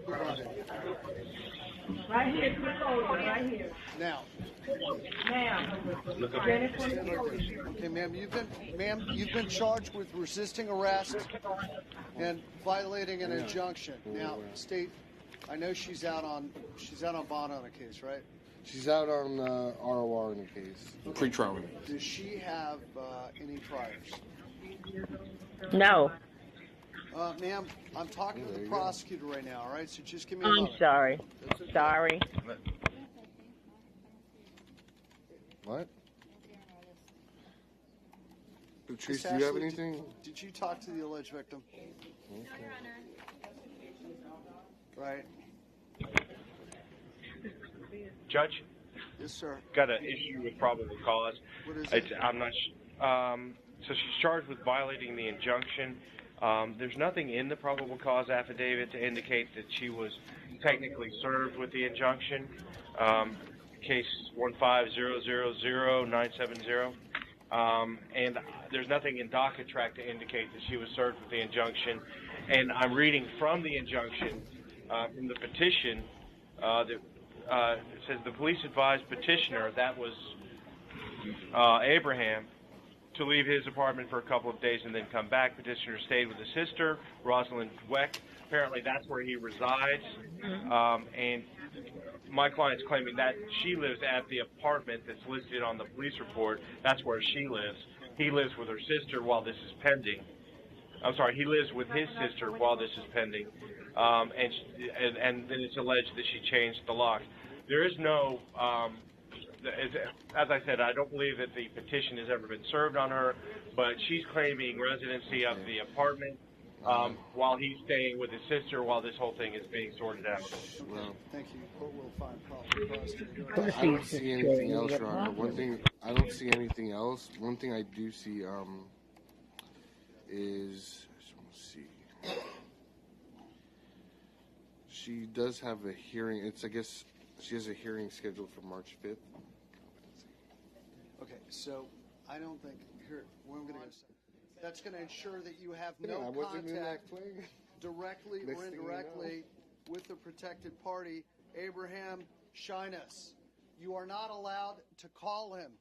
Who brought it? Right here, click over, right here. Now. Now. Stay right there. Okay, ma'am, you've been charged with resisting arrest and violating an injunction. Now, state, I know she's out on bond on a case, right? She's out on ROR in a case. Pre-trial. Does she have any priors? No. Ma'am, I'm talking to the prosecutor right now, all right? So just give me a moment. I'm sorry. Okay. Sorry. What? Trace, do you have anything? Did you talk to the alleged victim? Okay. Right. Judge? Yes, sir. Got an issue with probable cause. What is it? I'm not. So she's charged with violating the injunction. There's nothing in the probable cause affidavit to indicate that she was technically served with the injunction. Case 150000970. And there's nothing in docket track to indicate that she was served with the injunction. And I'm reading from the injunction, from the petition, that it says the police advised petitioner, that was Abraham, to leave his apartment for a couple of days and then come back. Petitioner stayed with his sister, Rosalind Dweck. Apparently that's where he resides. And my client's claiming that she lives at the apartment that's listed on the police report. That's where she lives. He lives with her sister while this is pending. I'm sorry, he lives with his sister while this is pending. And then it's alleged that she changed the lock. There is no, as I said, I don't believe that the petition has ever been served on her, but she's claiming residency of the apartment while he's staying with his sister while this whole thing is being sorted out. Well, Thank you. Court will find probable cause to do I don't see anything else, Your Honor. One thing, I don't see anything else. One thing I do see is, I just want to see. She does have a hearing. I guess, she has a hearing scheduled for March 5th. Okay, so I don't think, here, what I'm going to say, that's going to ensure that you have no contact directly or indirectly with the protected party, Abraham Shyness. You are not allowed to call him,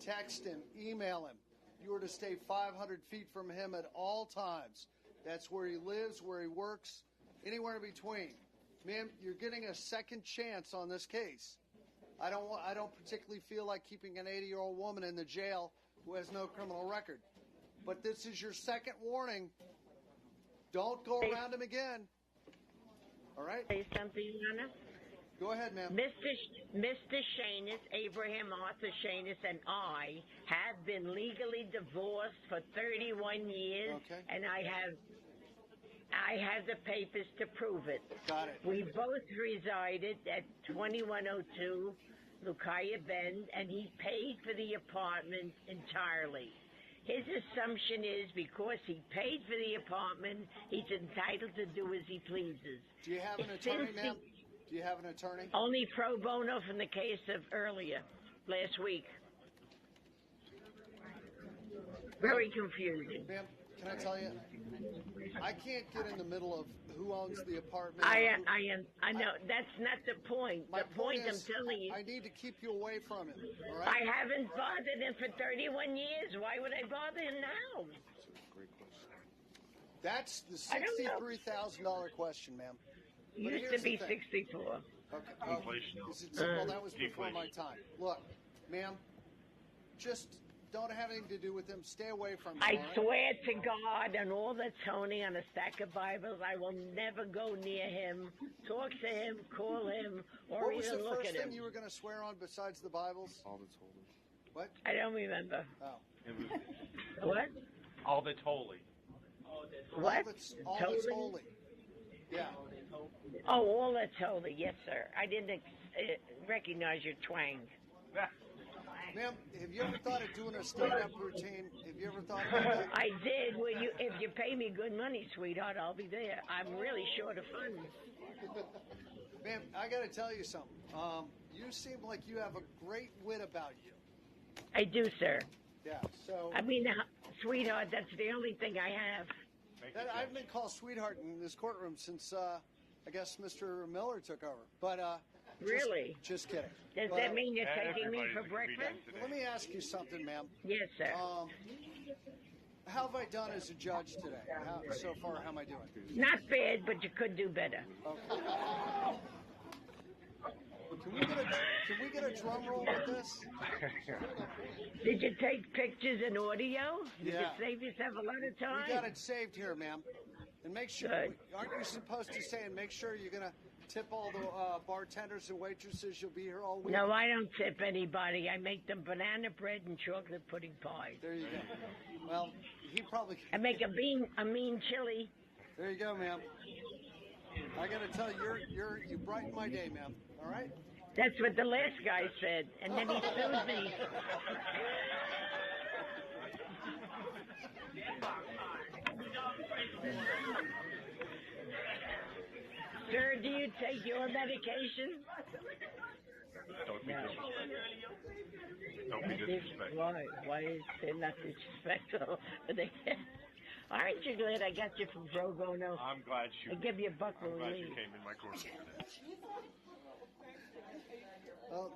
text him, email him. You are to stay 500 feet from him at all times. That's where he lives, where he works, anywhere in between. Ma'am, you're getting a second chance on this case. I don't particularly feel like keeping an 80-year-old woman in the jail who has no criminal record. But this is your second warning. Don't go around him again. All right? Say something, Your Honor? Go ahead, ma'am. Mr. Shanus, Abraham Arthur Shanus, and I have been legally divorced for 31 years, and I have the papers to prove it. Got it. We both resided at 2102 Lucaya Bend, and he paid for the apartment entirely. His assumption is because he paid for the apartment, he's entitled to do as he pleases. Do you have an attorney, ma'am? Do you have an attorney? Only pro bono from the case of last week. Very confusing. Ma'am, can I tell you? I can't get in the middle of who owns the apartment. I know. That's not the point. The point I'm telling you. I need to keep you away from him. All right? I haven't bothered him for 31 years. Why would I bother him now? That's the $63,000 question, ma'am. But Used to be 64. Okay. Well, that was before my time. Look, ma'am, just don't have anything to do with him. Stay away from him. I swear to God and all that's Tony on a stack of Bibles, I will never go near him, talk to him, call him, or even look at him. What was the first thing you were going to swear on besides the Bibles? All that's holy. What? I don't remember. Oh. What? All that's holy. What? All that's holy. Yeah. Oh, all that's holy. Yes, sir. I didn't recognize your twang. Ma'am, have you ever thought of doing a stand-up routine? Have you ever thought about that? I did. If you pay me good money, sweetheart, I'll be there. I'm really short of funds. Ma'am, I got to tell you something. You seem like you have a great wit about you. I do, sir. Yeah, so... I mean, sweetheart, that's the only thing I have. I've been called sweetheart in this courtroom since I guess Mr. Miller took over. But Really? just kidding. Does But, that mean you're taking me Everybody's for a comedian breakfast? today. let me ask you something, ma'am. Yes, sir. How have I done as a judge today? So far, how am I doing? Not bad, but you could do better. Okay. Can we get a drum roll with this? Did you take pictures and audio? You Yeah. could save yourself a lot of time. We got it saved here, ma'am. And make sure, Good. aren't you supposed to say, and make sure you're going to tip all the bartenders and waitresses? You'll be here all week. No, I don't tip anybody. I make them banana bread and chocolate pudding pie. There you go. Well, he probably. I make a mean chili. There you go, ma'am. I got to tell you, you brighten my day, ma'am. All right? That's what the last guy said, and then he sued me. Sir, do you take your medication? Don't be disrespectful. Don't be disrespectful. Why? Why is it not disrespectful? Aren't you glad I got you from Pro Bono? I'm glad I give you a buck I'm when glad we you leave. came in my corner today. Well,